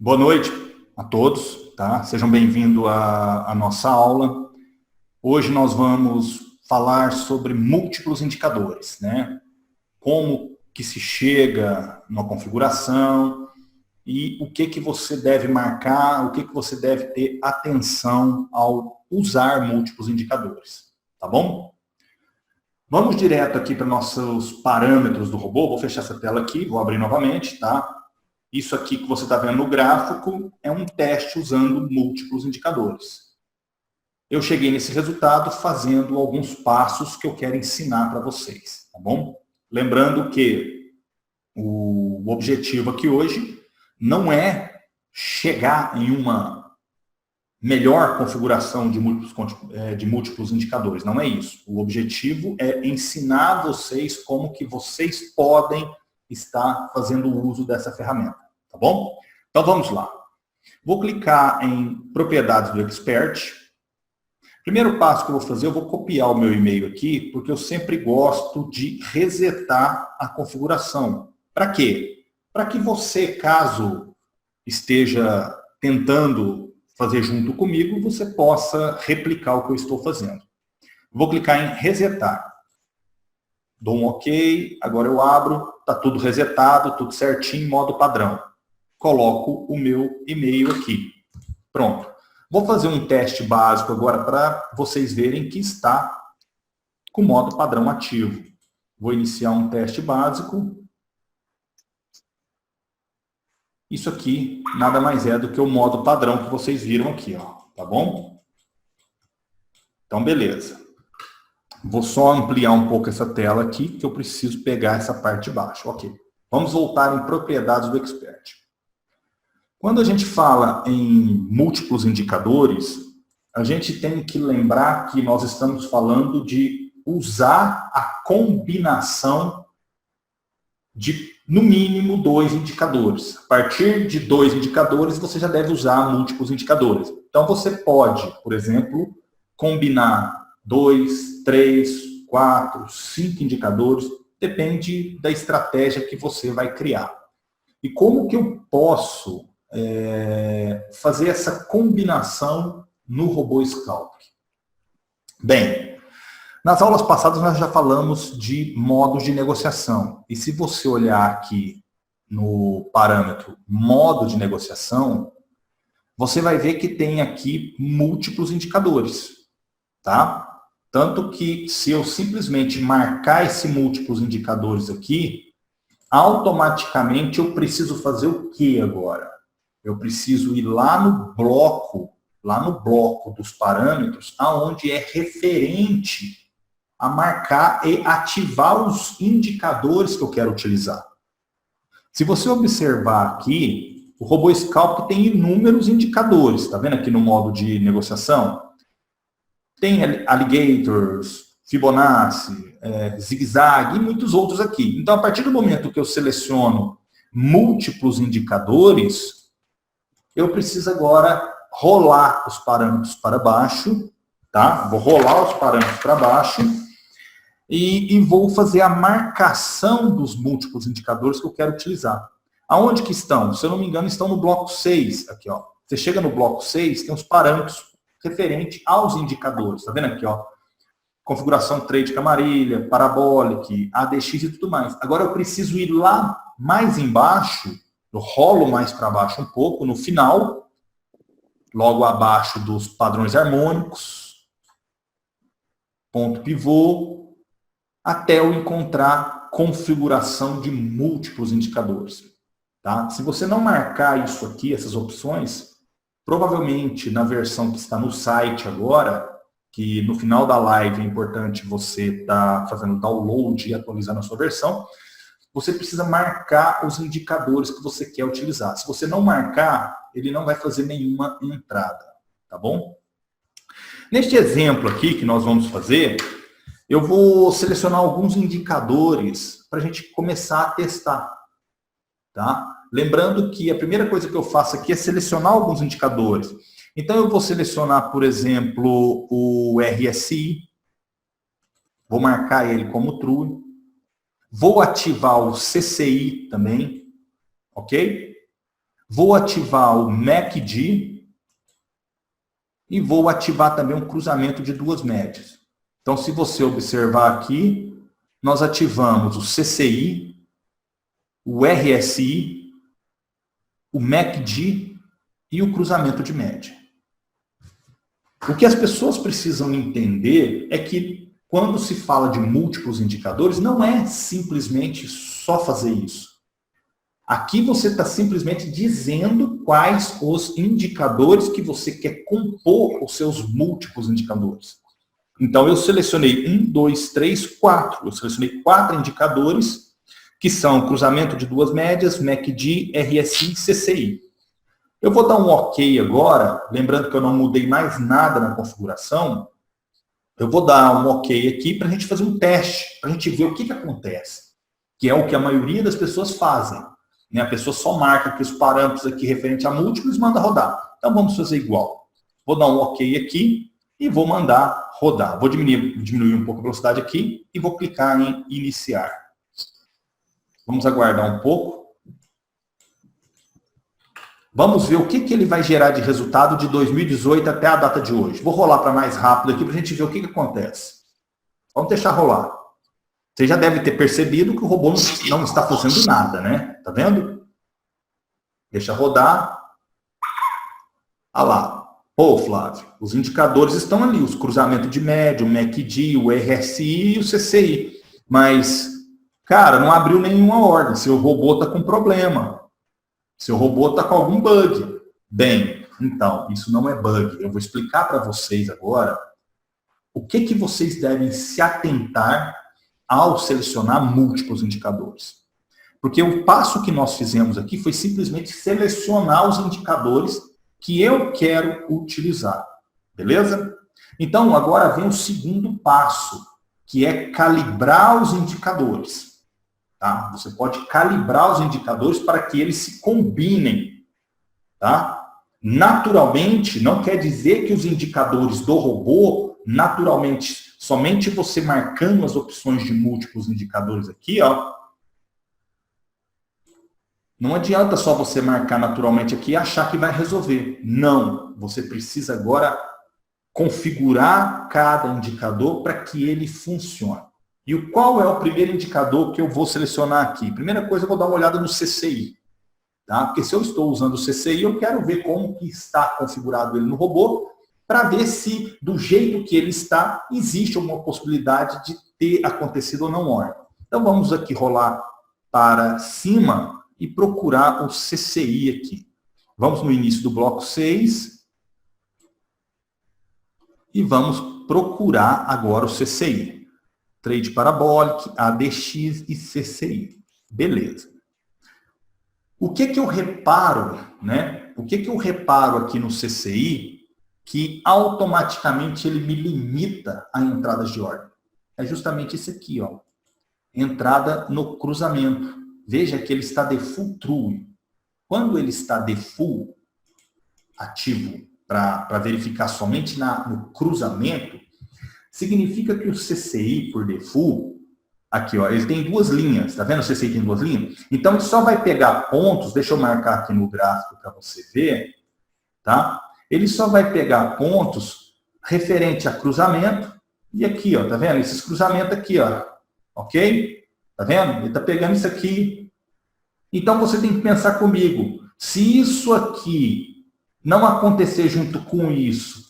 Boa noite a todos, tá? Sejam bem-vindos à nossa aula. Hoje nós vamos falar sobre múltiplos indicadores, né? Como que se chega na configuração e o que você deve marcar, o que você deve ter atenção ao usar múltiplos indicadores, tá bom? Vamos direto aqui para nossos parâmetros do robô. Vou fechar essa tela aqui, vou abrir novamente, tá? Isso aqui que você está vendo no gráfico é um teste usando múltiplos indicadores. Eu cheguei nesse resultado fazendo alguns passos que eu quero ensinar para vocês, tá bom? Lembrando que o objetivo aqui hoje não é chegar em uma melhor configuração de múltiplos indicadores, não é isso. O objetivo é ensinar vocês como que vocês podem estar fazendo uso dessa ferramenta, tá bom? Então vamos lá. Vou clicar em propriedades do Expert. Primeiro passo que eu vou fazer, eu vou copiar o meu e-mail aqui, porque eu sempre gosto de resetar a configuração. Para quê? Para que você, caso esteja tentando fazer junto comigo, você possa replicar o que eu estou fazendo. Vou clicar em resetar. Dou um OK, agora eu abro, está tudo resetado, tudo certinho, modo padrão. Coloco o meu e-mail aqui. Pronto. Vou fazer um teste básico agora para vocês verem que está com o modo padrão ativo. Vou iniciar um teste básico. Isso aqui nada mais é do que o modo padrão que vocês viram aqui, ó, tá bom? Então, beleza. Vou só ampliar um pouco essa tela aqui, que eu preciso pegar essa parte de baixo. Ok. Vamos voltar em propriedades do Expert. Quando a gente fala em múltiplos indicadores, a gente tem que lembrar que nós estamos falando de usar a combinação de, no mínimo, 2 indicadores. A partir de 2 indicadores, você já deve usar múltiplos indicadores. Então, você pode, por exemplo, combinar 2, 3, 4, 5 indicadores, depende da estratégia que você vai criar. E como que eu posso fazer essa combinação no robô Sculpt? Bem, nas aulas passadas nós já falamos de modos de negociação. E se você olhar aqui no parâmetro modo de negociação, você vai ver que tem aqui múltiplos indicadores, tá? Tanto que se eu simplesmente marcar esses múltiplos indicadores aqui, automaticamente eu preciso fazer o que agora? Eu preciso ir lá no bloco dos parâmetros, aonde é referente a marcar e ativar os indicadores que eu quero utilizar. Se você observar aqui, o robô Sculpt tem inúmeros indicadores, tá vendo aqui no modo de negociação? Tem alligators, Fibonacci, zigue-zague e muitos outros aqui. Então, a partir do momento que eu seleciono múltiplos indicadores, eu preciso agora rolar os parâmetros para baixo, tá? Vou rolar os parâmetros para baixo e vou fazer a marcação dos múltiplos indicadores que eu quero utilizar. Aonde que estão? Se eu não me engano, estão no bloco 6. Aqui, ó. Você chega no bloco 6, tem os parâmetros referentes aos indicadores. Tá vendo aqui, ó? Configuração trade camarilha, parabolic, ADX e tudo mais. Agora eu preciso ir lá mais embaixo, eu rolo mais para baixo um pouco, no final, logo abaixo dos padrões harmônicos, ponto pivô, até eu encontrar configuração de múltiplos indicadores. Tá? Se você não marcar isso aqui, essas opções, provavelmente na versão que está no site agora, que no final da live é importante você estar fazendo download e atualizando a sua versão, você precisa marcar os indicadores que você quer utilizar. Se você não marcar, ele não vai fazer nenhuma entrada, tá bom? Neste exemplo aqui que nós vamos fazer, eu vou selecionar alguns indicadores para a gente começar a testar, tá? Lembrando que a primeira coisa que eu faço aqui é selecionar alguns indicadores. Então, eu vou selecionar, por exemplo, o RSI, vou marcar ele como true, vou ativar o CCI também, ok? Vou ativar o MACD e vou ativar também um cruzamento de duas médias. Então, se você observar aqui, nós ativamos o CCI, o RSI, o MACD e o cruzamento de média. O que as pessoas precisam entender é que quando se fala de múltiplos indicadores, não é simplesmente só fazer isso. Aqui você está simplesmente dizendo quais os indicadores que você quer compor os seus múltiplos indicadores. Então, eu selecionei 1, 2, 3, 4. Eu selecionei 4 indicadores, que são cruzamento de duas médias, MACD, RSI e CCI. Eu vou dar um OK agora, lembrando que eu não mudei mais nada na configuração. Eu vou dar um OK aqui para a gente fazer um teste, para a gente ver o que acontece, que é o que a maioria das pessoas fazem. A pessoa só marca aqui os parâmetros aqui referente a múltiplos e manda rodar. Então, vamos fazer igual. Vou dar um OK aqui e vou mandar rodar. Vou diminuir um pouco a velocidade aqui e vou clicar em iniciar. Vamos aguardar um pouco. Vamos ver o que ele vai gerar de resultado de 2018 até a data de hoje. Vou rolar para mais rápido aqui para a gente ver o que acontece. Vamos deixar rolar. Você já deve ter percebido que o robô não está fazendo nada, né? Tá vendo? Deixa rodar. Olha lá. Pô, Flávio, os indicadores estão ali, os cruzamentos de média, o MACD, o RSI e o CCI. Mas, cara, não abriu nenhuma ordem. Seu robô está com problema. Seu robô está com algum bug. Bem, então, isso não é bug. Eu vou explicar para vocês agora o que vocês devem se atentar ao selecionar múltiplos indicadores. Porque o passo que nós fizemos aqui foi simplesmente selecionar os indicadores que eu quero utilizar. Beleza? Então, agora vem o segundo passo, que é calibrar os indicadores. Tá? Você pode calibrar os indicadores para que eles se combinem. Tá? Naturalmente, não quer dizer que os indicadores do robô, naturalmente, somente você marcando as opções de múltiplos indicadores aqui, ó, não adianta só você marcar naturalmente aqui e achar que vai resolver. Não, você precisa agora configurar cada indicador para que ele funcione. E qual é o primeiro indicador que eu vou selecionar aqui? Primeira coisa, eu vou dar uma olhada no CCI. Tá? Porque se eu estou usando o CCI, eu quero ver como que está configurado ele no robô, para ver se, do jeito que ele está, existe alguma possibilidade de ter acontecido ou não ordem. Então, vamos aqui rolar para cima e procurar o CCI aqui. Vamos no início do bloco 6 e vamos procurar agora o CCI. Trade Parabolic, ADX e CCI. Beleza. O que eu reparo, né? O que eu reparo aqui no CCI que automaticamente ele me limita a entradas de ordem? É justamente esse aqui, ó. Entrada no cruzamento. Veja que ele está default true. Quando ele está default ativo para verificar somente no cruzamento, significa que o CCI por default, aqui ó, ele tem duas linhas, tá vendo? O CCI tem duas linhas? Então ele só vai pegar pontos, deixa eu marcar aqui no gráfico para você ver, tá? Ele só vai pegar pontos referente a cruzamento e aqui, ó, tá vendo? Esses cruzamentos aqui, ó, ok? Tá vendo? Ele está pegando isso aqui. Então, você tem que pensar comigo. Se isso aqui não acontecer junto com isso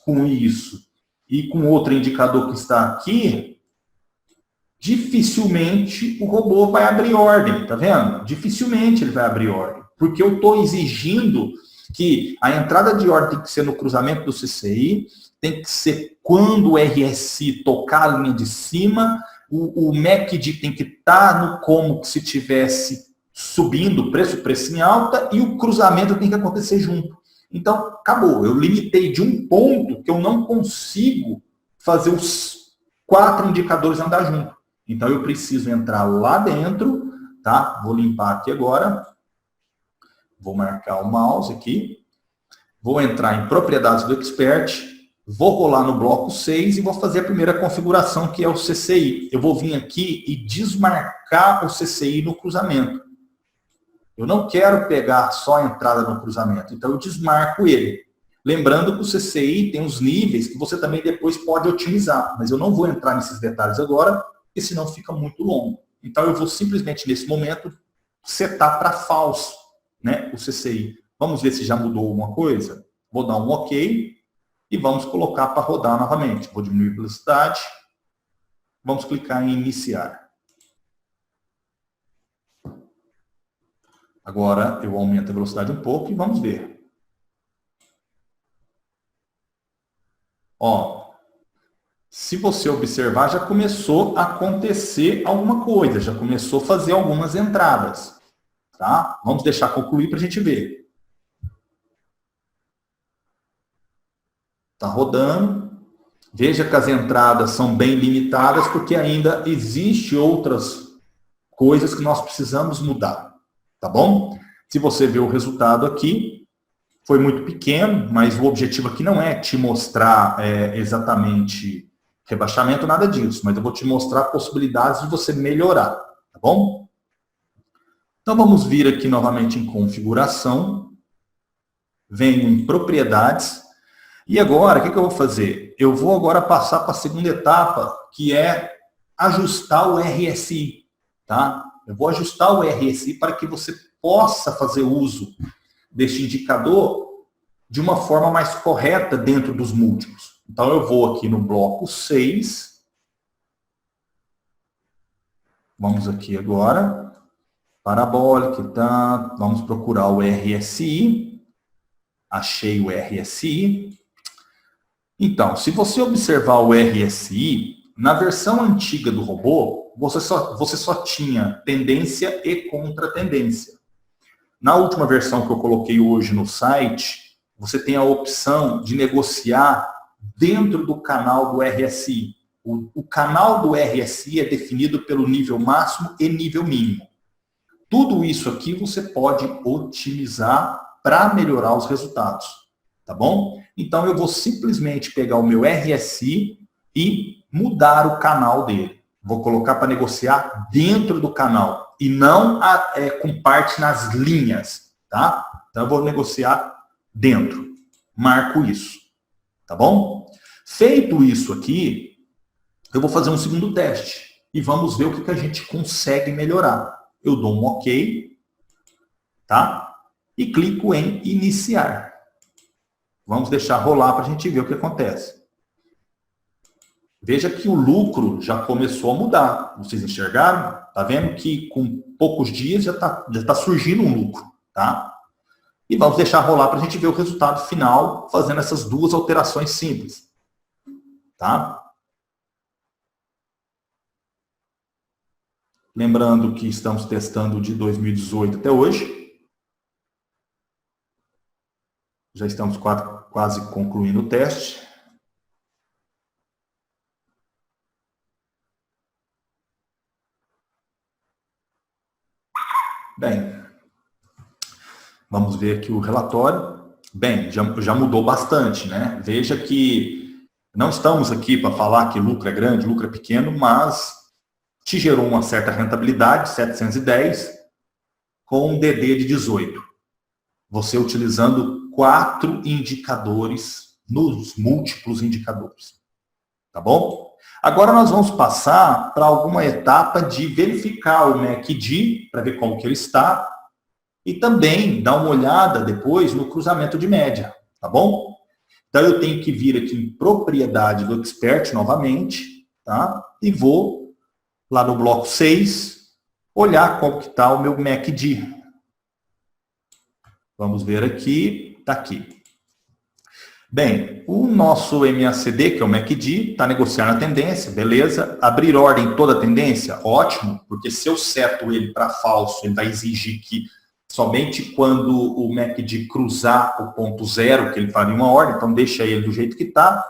e com outro indicador que está aqui, dificilmente o robô vai abrir ordem. Tá vendo? Dificilmente ele vai abrir ordem. Porque eu estou exigindo que a entrada de ordem tem que ser no cruzamento do CCI, tem que ser quando o RSI tocar a linha de cima, o MACD tem que estar no como se tivesse subindo, preço em alta, e o cruzamento tem que acontecer junto. Então, acabou. Eu limitei de um ponto que eu não consigo fazer os 4 indicadores andar junto. Então, eu preciso entrar lá dentro, tá? Vou limpar aqui agora. Vou marcar o mouse aqui. Vou entrar em propriedades do Expert. Vou rolar no bloco 6 e vou fazer a primeira configuração, que é o CCI. Eu vou vir aqui e desmarcar o CCI no cruzamento. Eu não quero pegar só a entrada no cruzamento, então eu desmarco ele. Lembrando que o CCI tem os níveis que você também depois pode otimizar, mas eu não vou entrar nesses detalhes agora, porque senão fica muito longo. Então eu vou simplesmente, nesse momento, setar para falso, né, o CCI. Vamos ver se já mudou alguma coisa? Vou dar um OK e vamos colocar para rodar novamente. Vou diminuir a velocidade. Vamos clicar em iniciar. Agora eu aumento a velocidade um pouco e vamos ver. Ó, se você observar, já começou a acontecer alguma coisa, já começou a fazer algumas entradas. Tá? Vamos deixar concluir para a gente ver. Está rodando. Veja que as entradas são bem limitadas, porque ainda existe outras coisas que nós precisamos mudar. Tá bom? Se você ver o resultado aqui, foi muito pequeno, mas o objetivo aqui não é te mostrar exatamente rebaixamento, nada disso, mas eu vou te mostrar possibilidades de você melhorar, tá bom? Então vamos vir aqui novamente em configuração, venho em propriedades, e agora o que eu vou fazer? Eu vou agora passar para a segunda etapa, que é ajustar o RSI, tá? Eu vou ajustar o RSI para que você possa fazer uso deste indicador de uma forma mais correta dentro dos múltiplos. Então, eu vou aqui no bloco 6. Vamos aqui agora. Parabólica, tá? Vamos procurar o RSI. Achei o RSI. Então, se você observar o RSI, na versão antiga do robô, você só tinha tendência e contratendência. Na última versão que eu coloquei hoje no site, você tem a opção de negociar dentro do canal do RSI. O canal do RSI é definido pelo nível máximo e nível mínimo. Tudo isso aqui você pode otimizar para melhorar os resultados, tá bom? Então eu vou simplesmente pegar o meu RSI e mudar o canal dele. Vou colocar para negociar dentro do canal e não com parte nas linhas, tá? Então eu vou negociar dentro. Marco isso, tá bom? Feito isso aqui, eu vou fazer um segundo teste e vamos ver o que a gente consegue melhorar. Eu dou um OK, tá? E clico em iniciar. Vamos deixar rolar para a gente ver o que acontece. Veja que o lucro já começou a mudar. Vocês enxergaram? Tá vendo que com poucos dias já tá surgindo um lucro, tá? E vamos deixar rolar para a gente ver o resultado final fazendo essas duas alterações simples, tá? Lembrando que estamos testando de 2018 até hoje. Já estamos quase concluindo o teste. Bem, vamos ver aqui o relatório. Bem, já mudou bastante, né? Veja que não estamos aqui para falar que lucro é grande, lucro é pequeno, mas te gerou uma certa rentabilidade, 710, com um DD de 18. Você utilizando 4 indicadores nos múltiplos indicadores. Tá bom? Agora nós vamos passar para alguma etapa de verificar o MACD, para ver como que ele está, e também dar uma olhada depois no cruzamento de média, tá bom? Então eu tenho que vir aqui em propriedade do Expert novamente, tá? E vou lá no bloco 6, olhar como que está o meu MACD. Vamos ver aqui, está aqui. Bem, o nosso MACD, que é o MACD, está negociando a tendência, beleza. Abrir ordem toda a tendência, ótimo, porque se eu seto ele para falso, ele vai exigir que somente quando o MACD cruzar o ponto zero, que ele faria uma ordem, então deixa ele do jeito que está.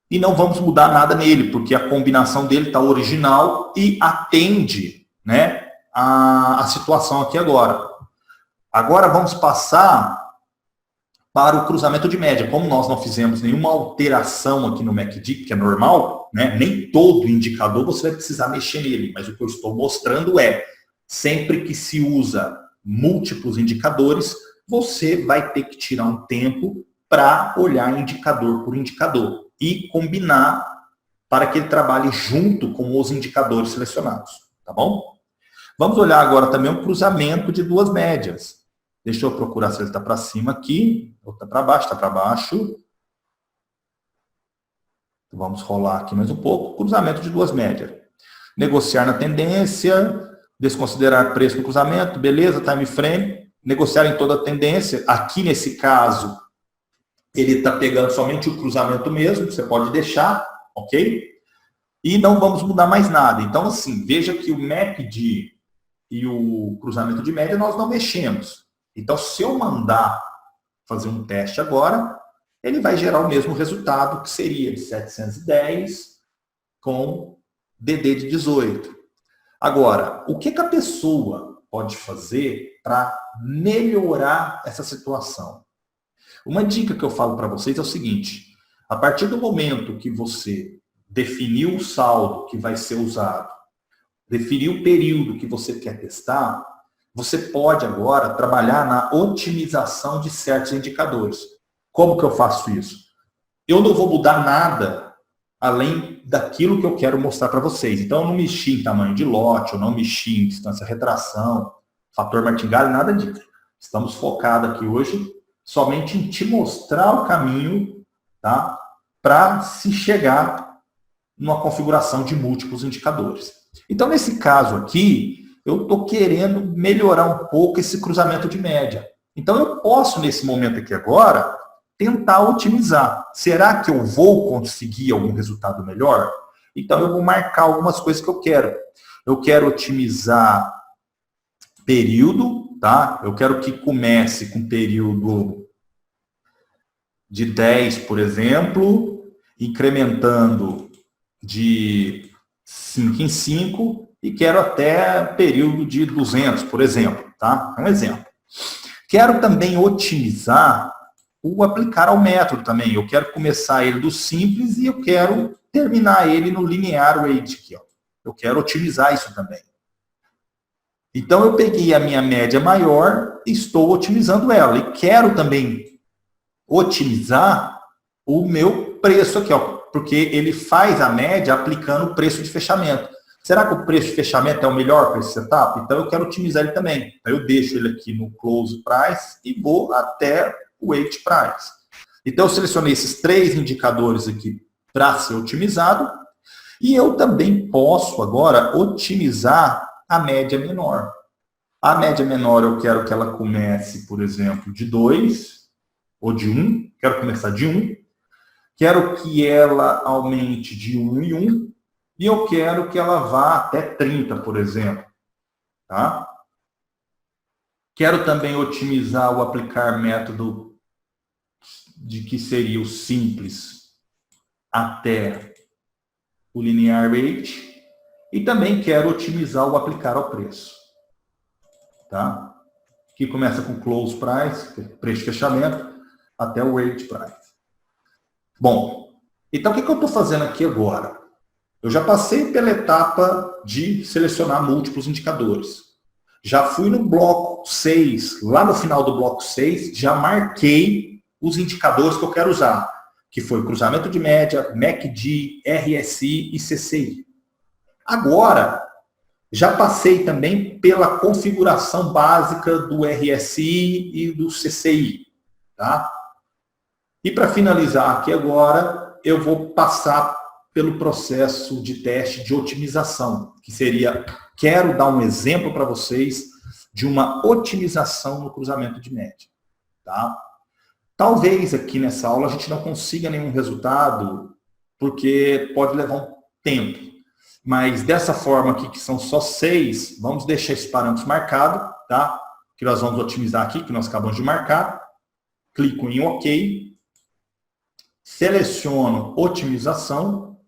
E não vamos mudar nada nele, porque a combinação dele está original e atende, né, a situação aqui agora. Agora vamos passar para o cruzamento de média. Como nós não fizemos nenhuma alteração aqui no MACD, que é normal, né? Nem todo indicador você vai precisar mexer nele, mas o que eu estou mostrando é sempre que se usa múltiplos indicadores, você vai ter que tirar um tempo para olhar indicador por indicador e combinar para que ele trabalhe junto com os indicadores selecionados, tá bom? Vamos olhar agora também o cruzamento de duas médias. Deixa eu procurar se ele está para cima aqui, ou está para baixo, está para baixo. Vamos rolar aqui mais um pouco. Cruzamento de duas médias. Negociar na tendência, desconsiderar preço no cruzamento, beleza, time frame. Negociar em toda a tendência. Aqui nesse caso, ele está pegando somente o cruzamento mesmo, você pode deixar, ok? E não vamos mudar mais nada. Então, assim, veja que o MACD e o cruzamento de média nós não mexemos. Então, se eu mandar fazer um teste agora, ele vai gerar o mesmo resultado, que seria de 710 com DD de 18. Agora, o que a pessoa pode fazer para melhorar essa situação? Uma dica que eu falo para vocês é o seguinte: a partir do momento que você definiu o saldo que vai ser usado, definiu o período que você quer testar, você pode agora trabalhar na otimização de certos indicadores. Como que eu faço isso? Eu não vou mudar nada além daquilo que eu quero mostrar para vocês. Então, eu não mexi em tamanho de lote, eu não mexi em distância retração, fator martingale, nada disso. Estamos focados aqui hoje somente em te mostrar o caminho, tá? Para se chegar numa configuração de múltiplos indicadores. Então, nesse caso aqui, eu estou querendo melhorar um pouco esse cruzamento de média. Então, eu posso, nesse momento aqui agora, tentar otimizar. Será que eu vou conseguir algum resultado melhor? Então, eu vou marcar algumas coisas que eu quero. Eu quero otimizar período, tá? Eu quero que comece com período de 10, por exemplo, incrementando de 5 em 5 e quero até período de 200, por exemplo, tá? É um exemplo. Quero também otimizar o aplicar ao método também. Eu quero começar ele do simples e eu quero terminar ele no linear weight aqui, ó. Eu quero otimizar isso também. Então, eu peguei a minha média maior e estou otimizando ela. E quero também otimizar o meu preço aqui, ó, porque ele faz a média aplicando o preço de fechamento. Será que o preço de fechamento é o melhor para esse setup? Então, eu quero otimizar ele também. Então, eu deixo ele aqui no close price e vou até o weight price. Então, eu selecionei esses 3 indicadores aqui para ser otimizado. E eu também posso agora otimizar a média menor. A média menor eu quero que ela comece, por exemplo, de 2 ou de 1. Quero começar de 1. Quero que ela aumente de 1 em 1. E eu quero que ela vá até 30, por exemplo. Tá? Quero também otimizar o aplicar método de que seria o simples até o linear rate. E também quero otimizar o aplicar ao preço. Tá? Que começa com close price, preço de fechamento, até o weight price. Bom, então o que eu estou fazendo aqui agora? Eu já passei pela etapa de selecionar múltiplos indicadores. Já fui no bloco 6, lá no final do bloco 6, já marquei os indicadores que eu quero usar, que foi cruzamento de média, MACD, RSI e CCI. Agora, já passei também pela configuração básica do RSI e do CCI. Tá? E para finalizar aqui agora, eu vou passar pelo processo de teste de otimização, que seria, quero dar um exemplo para vocês de uma otimização no cruzamento de média. Tá? Talvez aqui nessa aula a gente não consiga nenhum resultado, porque pode levar um tempo. Mas dessa forma aqui, que são só 6, vamos deixar esse parâmetro marcado, tá? Que nós vamos otimizar aqui, que nós acabamos de marcar. Clico em OK. Seleciono otimização.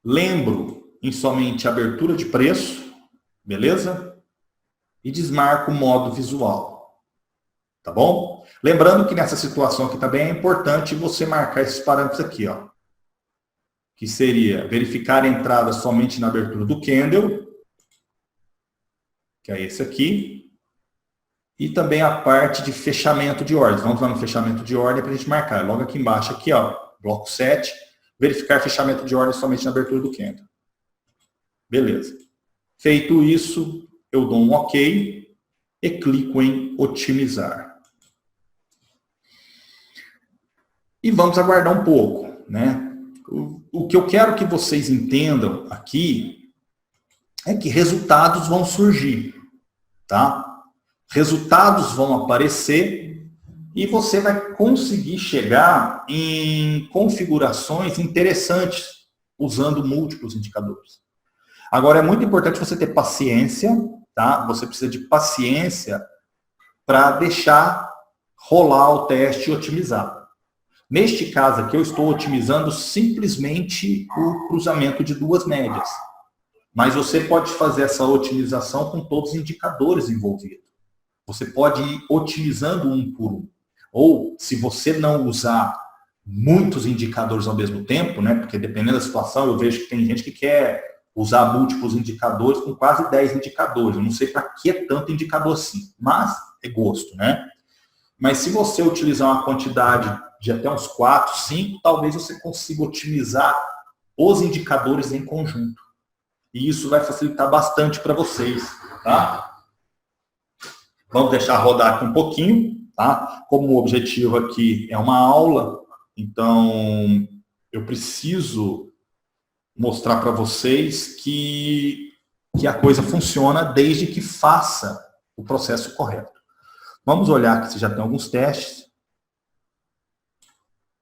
Lembro em somente abertura de preço, beleza? E desmarco o modo visual, tá bom? Lembrando que nessa situação aqui também é importante você marcar esses parâmetros aqui, ó. Que seria verificar a entrada somente na abertura do candle, que é esse aqui, e também a parte de fechamento de ordens. Vamos lá no fechamento de ordem para a gente marcar. Logo aqui embaixo, aqui, ó, bloco 7, verificar fechamento de ordem somente na abertura do candle. Beleza. Feito isso, eu dou um OK e clico em otimizar. E vamos aguardar um pouco, né? O que eu quero que vocês entendam aqui é que resultados vão surgir, tá? Resultados vão aparecer e você vai conseguir chegar em configurações interessantes usando múltiplos indicadores. Agora, é muito importante você ter paciência, tá? Você precisa de paciência para deixar rolar o teste e otimizar. Neste caso aqui, eu estou otimizando simplesmente o cruzamento de duas médias. Mas você pode fazer essa otimização com todos os indicadores envolvidos. Você pode ir otimizando um por um. Ou, se você não usar muitos indicadores ao mesmo tempo, né? Porque dependendo da situação, eu vejo que tem gente que quer usar múltiplos indicadores com quase 10 indicadores. Eu não sei para que é tanto indicador assim, mas é gosto, né? Mas se você utilizar uma quantidade de até uns 4, 5, talvez você consiga otimizar os indicadores em conjunto. E isso vai facilitar bastante para vocês, tá? Vamos deixar rodar aqui um pouquinho, tá? Como o objetivo aqui é uma aula, então eu preciso mostrar para vocês que a coisa funciona desde que faça o processo correto. Vamos olhar aqui se já tem alguns testes.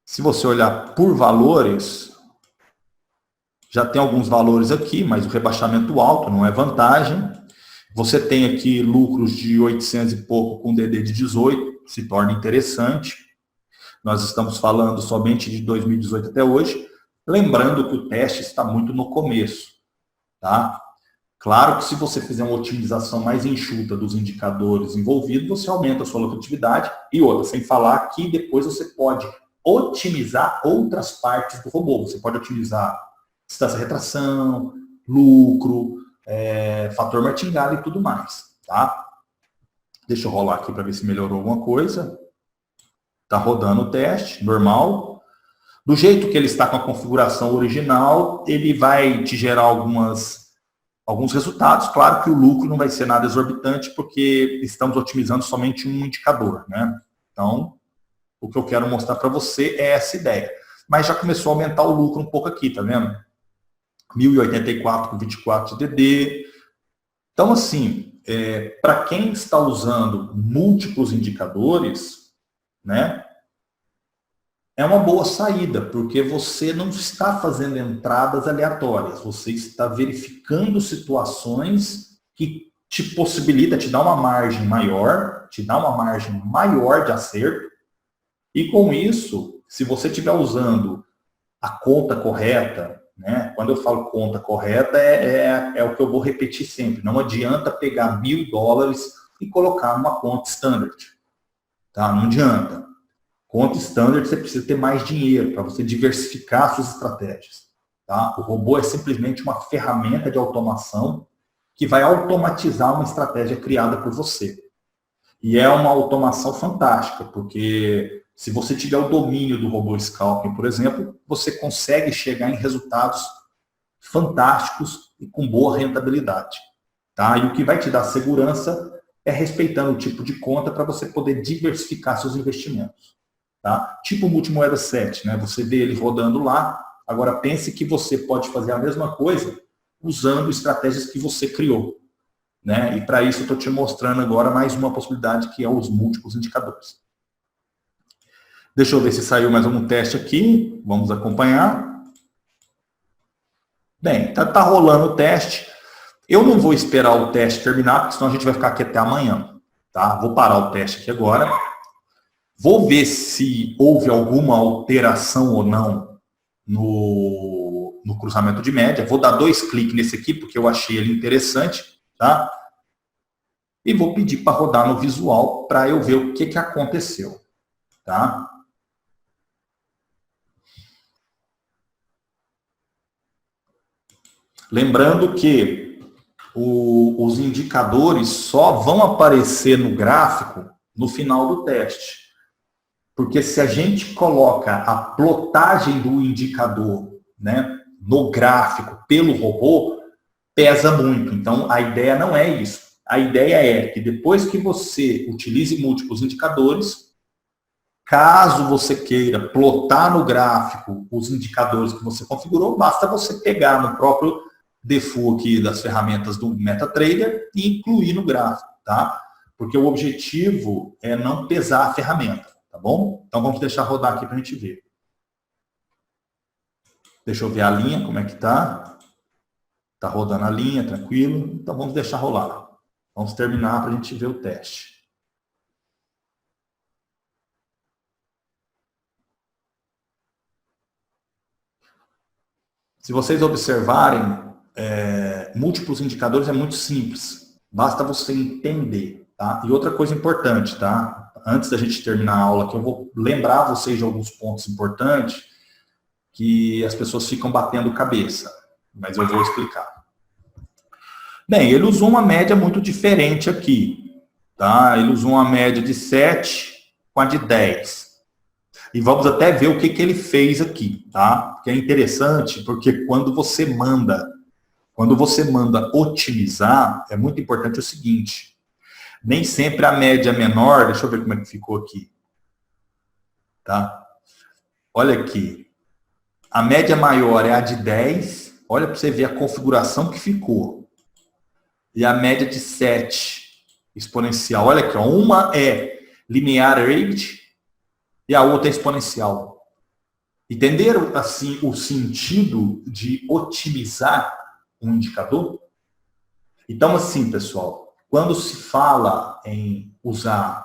Se você olhar por valores, já tem alguns valores aqui, mas o rebaixamento alto não é vantagem. Você tem aqui lucros de 800 e pouco com DD de 18, se torna interessante. Nós estamos falando somente de 2018 até hoje. Lembrando que o teste está muito no começo, tá? Claro que se você fizer uma otimização mais enxuta dos indicadores envolvidos, você aumenta a sua lucratividade. E outra, sem falar que depois você pode otimizar outras partes do robô. Você pode otimizar distância de retração, lucro, fator martingale e tudo mais, tá? Deixa eu rolar aqui para ver se melhorou alguma coisa. Está rodando o teste, normal. Do jeito que ele está com a configuração original, ele vai te gerar alguns resultados. Claro que o lucro não vai ser nada exorbitante, porque estamos otimizando somente um indicador, né? Então, o que eu quero mostrar para você é essa ideia. Mas já começou a aumentar o lucro um pouco aqui, tá vendo? 1.084 com 24 de DD. Então, assim, para quem está usando múltiplos indicadores, né, é uma boa saída, porque você não está fazendo entradas aleatórias, você está verificando situações que te possibilita, te dá uma margem maior, de acerto, e com isso, se você estiver usando a conta correta, né? Quando eu falo conta correta, é o que eu vou repetir sempre. Não adianta pegar $1.000 e colocar numa conta standard. Tá? Não adianta. Conta standard, você precisa ter mais dinheiro para você diversificar suas estratégias. Tá? O robô é simplesmente uma ferramenta de automação que vai automatizar uma estratégia criada por você. E é uma automação fantástica, porque se você tiver o domínio do robô scalping, por exemplo, você consegue chegar em resultados fantásticos e com boa rentabilidade. Tá? E o que vai te dar segurança é respeitando o tipo de conta para você poder diversificar seus investimentos. Tá? Tipo o Multimoeda 7, né? Você vê ele rodando lá, agora pense que você pode fazer a mesma coisa usando estratégias que você criou. Né? E para isso eu estou te mostrando agora mais uma possibilidade, que é os múltiplos indicadores. Deixa eu ver se saiu mais algum teste aqui. Vamos acompanhar. Bem, tá rolando o teste. Eu não vou esperar o teste terminar, porque senão a gente vai ficar aqui até amanhã. Tá? Vou parar o teste aqui agora. Vou ver se houve alguma alteração ou não no cruzamento de média. Vou dar 2 cliques nesse aqui, porque eu achei ele interessante. Tá? E vou pedir para rodar no visual para eu ver o que aconteceu. Tá? Lembrando que os indicadores só vão aparecer no gráfico no final do teste. Porque se a gente coloca a plotagem do indicador, né, no gráfico pelo robô, pesa muito. Então, a ideia não é isso. A ideia é que depois que você utilize múltiplos indicadores, caso você queira plotar no gráfico os indicadores que você configurou, basta você pegar no próprio default aqui das ferramentas do MetaTrader e incluir no gráfico, tá? Porque o objetivo é não pesar a ferramenta, tá bom? Então vamos deixar rodar aqui para a gente ver. Deixa eu ver a linha, como é que tá. Tá rodando a linha, tranquilo. Então vamos deixar rolar. Vamos terminar para a gente ver o teste. Se vocês observarem, múltiplos indicadores é muito simples. Basta você entender, tá? E outra coisa importante, tá? Antes da gente terminar a aula, que eu vou lembrar vocês de alguns pontos importantes que as pessoas ficam batendo cabeça. Mas eu vou explicar. Bem, ele usou uma média muito diferente aqui, tá? Ele usou uma média de 7 com a de 10. E vamos até ver o que ele fez aqui, tá? Que é interessante, porque quando você manda otimizar, é muito importante o seguinte, nem sempre a média menor, deixa eu ver como é que ficou aqui, tá? Olha aqui, a média maior é a de 10, olha para você ver a configuração que ficou. E a média de 7 exponencial, olha aqui, ó, uma é linear rate e a outra é exponencial. Entenderam, assim, o sentido de otimizar um indicador? Então, assim, pessoal, quando se fala em usar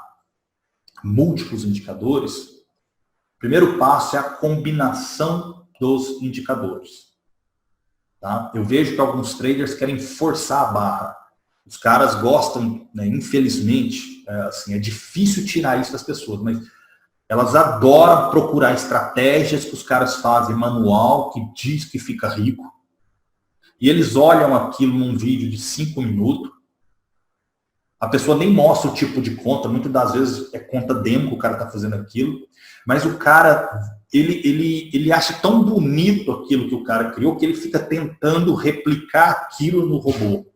múltiplos indicadores, o primeiro passo é a combinação dos indicadores. Tá? Eu vejo que alguns traders querem forçar a barra. Os caras gostam, né, infelizmente, assim, é difícil tirar isso das pessoas, mas elas adoram procurar estratégias que os caras fazem manual, que diz que fica rico. E eles olham aquilo num vídeo de 5 minutos. A pessoa nem mostra o tipo de conta, muitas das vezes é conta demo que o cara está fazendo aquilo. Mas o cara, ele acha tão bonito aquilo que o cara criou que ele fica tentando replicar aquilo no robô.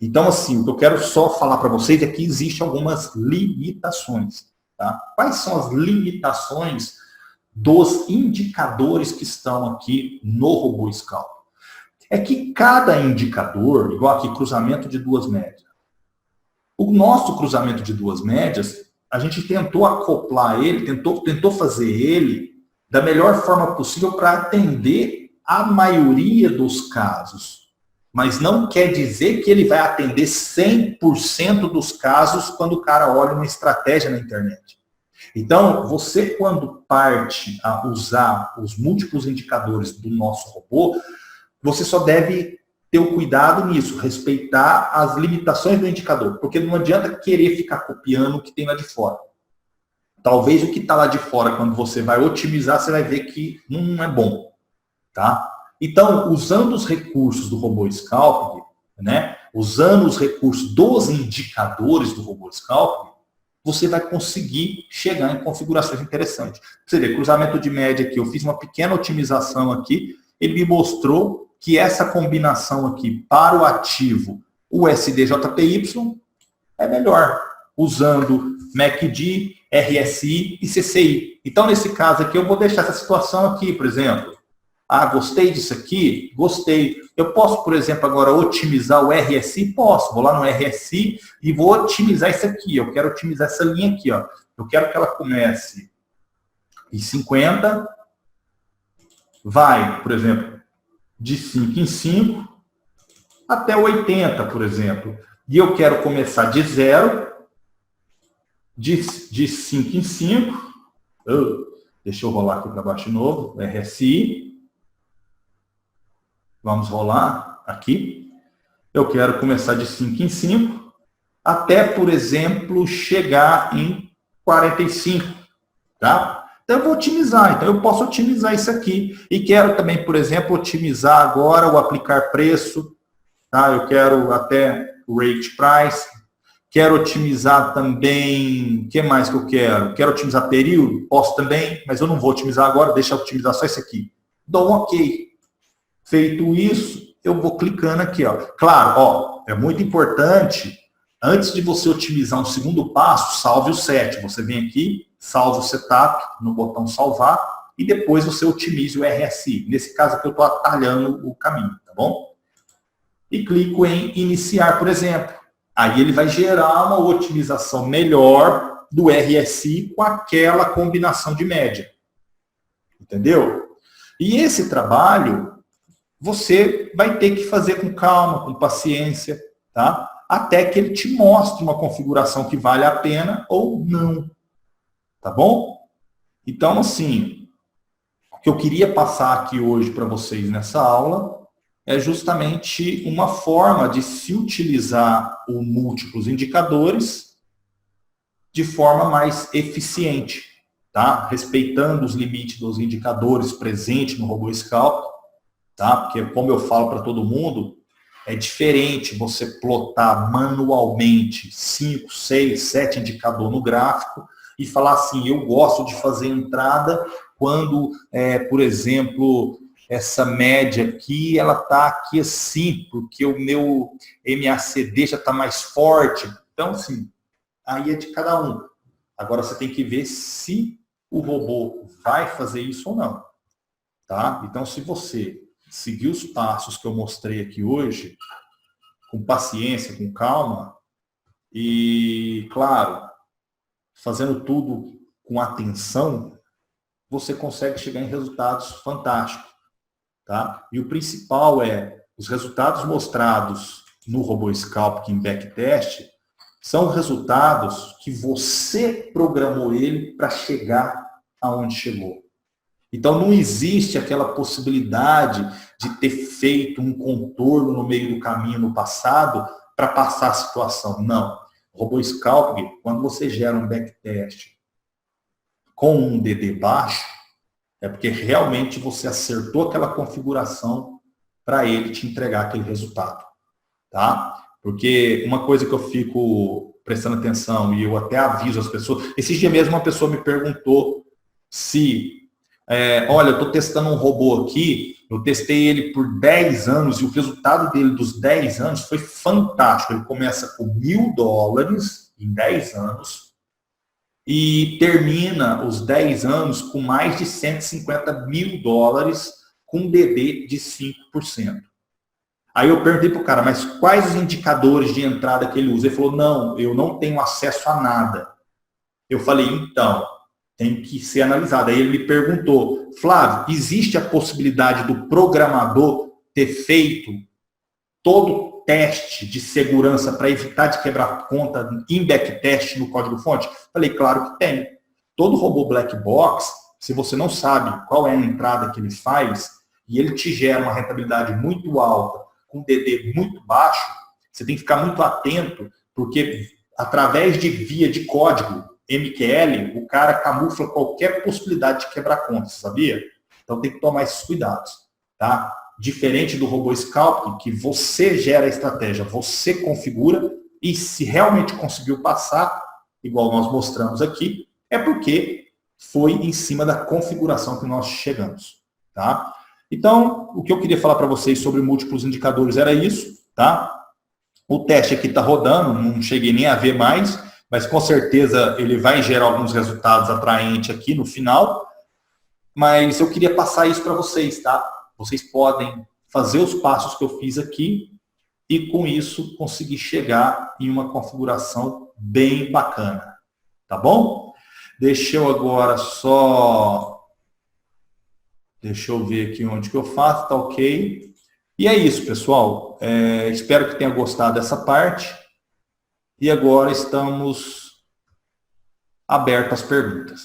Então, assim, o que eu quero só falar para vocês é que existem algumas limitações. Tá? Quais são as limitações dos indicadores que estão aqui no robô Scalp? É que cada indicador, igual aqui, cruzamento de duas médias. O nosso cruzamento de duas médias, a gente tentou acoplar ele, tentou fazer ele da melhor forma possível para atender a maioria dos casos. Mas não quer dizer que ele vai atender 100% dos casos quando o cara olha uma estratégia na internet. Então, você quando parte a usar os múltiplos indicadores do nosso robô, você só deve ter o cuidado nisso, respeitar as limitações do indicador, porque não adianta querer ficar copiando o que tem lá de fora. Talvez o que está lá de fora, quando você vai otimizar, você vai ver que não é bom, tá? Então, usando os recursos do robô Scalp, né, usando os recursos dos indicadores do robô Scalp, você vai conseguir chegar em configurações interessantes. Você vê, cruzamento de média aqui, eu fiz uma pequena otimização aqui, ele me mostrou que essa combinação aqui para o ativo USD-JPY é melhor, usando MACD, RSI e CCI. Então, nesse caso aqui, eu vou deixar essa situação aqui, por exemplo. Ah, gostei disso aqui? Gostei. Eu posso, por exemplo, agora otimizar o RSI? Posso. Vou lá no RSI e vou otimizar isso aqui. Eu quero otimizar essa linha aqui, ó. Eu quero que ela comece em 50, vai, por exemplo, de 5 em 5 até 80, por exemplo. E eu quero começar de 0, de 5 em 5. Deixa eu rolar aqui para baixo de novo. RSI. Vamos rolar aqui. Eu quero começar de 5 em 5 até, por exemplo, chegar em 45, tá? Então, eu vou otimizar. Então, eu posso otimizar isso aqui. E quero também, por exemplo, otimizar agora o aplicar preço tá? Eu quero até o rate price, quero otimizar também, o que mais que eu quero? Quero otimizar período? Posso também, mas eu não vou otimizar agora, deixa eu otimizar só esse aqui. Dou um OK. Feito isso, eu vou clicando aqui, ó. Claro, ó, é muito importante, antes de você otimizar um segundo passo, salve o set. Você vem aqui, salva o setup no botão salvar e depois você otimize o RSI. Nesse caso aqui eu estou atalhando o caminho, tá bom? E clico em iniciar, por exemplo. Aí ele vai gerar uma otimização melhor do RSI com aquela combinação de média. Entendeu? E esse trabalho você vai ter que fazer com calma, com paciência, tá? Até que ele te mostre uma configuração que vale a pena ou não. Tá bom? Então, assim, o que eu queria passar aqui hoje para vocês nessa aula é justamente uma forma de se utilizar o múltiplos indicadores de forma mais eficiente, tá? Respeitando os limites dos indicadores presentes no RoboScalp, tá? Porque, como eu falo para todo mundo, é diferente você plotar manualmente 5, 6, 7 indicadores no gráfico e falar assim, eu gosto de fazer entrada quando, por exemplo, essa média aqui, ela está aqui assim, porque o meu MACD já está mais forte. Então, assim, aí é de cada um. Agora você tem que ver se o robô vai fazer isso ou não. Tá? Então, se você seguir os passos que eu mostrei aqui hoje, com paciência, com calma, e, claro, fazendo tudo com atenção, você consegue chegar em resultados fantásticos. Tá? E o principal os resultados mostrados no RoboScalp em backtest são resultados que você programou ele para chegar aonde chegou. Então, não existe aquela possibilidade de ter feito um contorno no meio do caminho no passado para passar a situação. Não. O RoboScalp, quando você gera um backtest com um DD baixo, é porque realmente você acertou aquela configuração para ele te entregar aquele resultado. Tá? Porque uma coisa que eu fico prestando atenção e eu até aviso as pessoas... Esses dias mesmo uma pessoa me perguntou se... olha, eu estou testando um robô aqui, eu testei ele por 10 anos e o resultado dele dos 10 anos foi fantástico. Ele começa com $1.000 em 10 anos e termina os 10 anos com mais de $150 mil com um DD de 5%. Aí eu perguntei para o cara, mas quais os indicadores de entrada que ele usa? Ele falou, não, eu não tenho acesso a nada. Eu falei, então... tem que ser analisado. Aí ele me perguntou, Flávio, existe a possibilidade do programador ter feito todo o teste de segurança para evitar de quebrar conta em backtest no código-fonte? Falei, claro que tem. Todo robô black box, se você não sabe qual é a entrada que ele faz, e ele te gera uma rentabilidade muito alta, com um DD muito baixo, você tem que ficar muito atento, porque através de via de código, MQL, o cara camufla qualquer possibilidade de quebrar conta, sabia? Então tem que tomar esses cuidados, tá? Diferente do RoboScalp, que você gera a estratégia, você configura, e se realmente conseguiu passar, igual nós mostramos aqui, é porque foi em cima da configuração que nós chegamos, tá? Então, o que eu queria falar para vocês sobre múltiplos indicadores era isso, tá? O teste aqui está rodando, não cheguei nem a ver mais, mas com certeza ele vai gerar alguns resultados atraentes aqui no final. Mas eu queria passar isso para vocês, tá? Vocês podem fazer os passos que eu fiz aqui e com isso conseguir chegar em uma configuração bem bacana, tá bom? Deixa eu agora só... Deixa eu ver aqui onde que eu faço, tá ok. E é isso, pessoal. Espero que tenha gostado dessa parte. E agora estamos abertos às perguntas.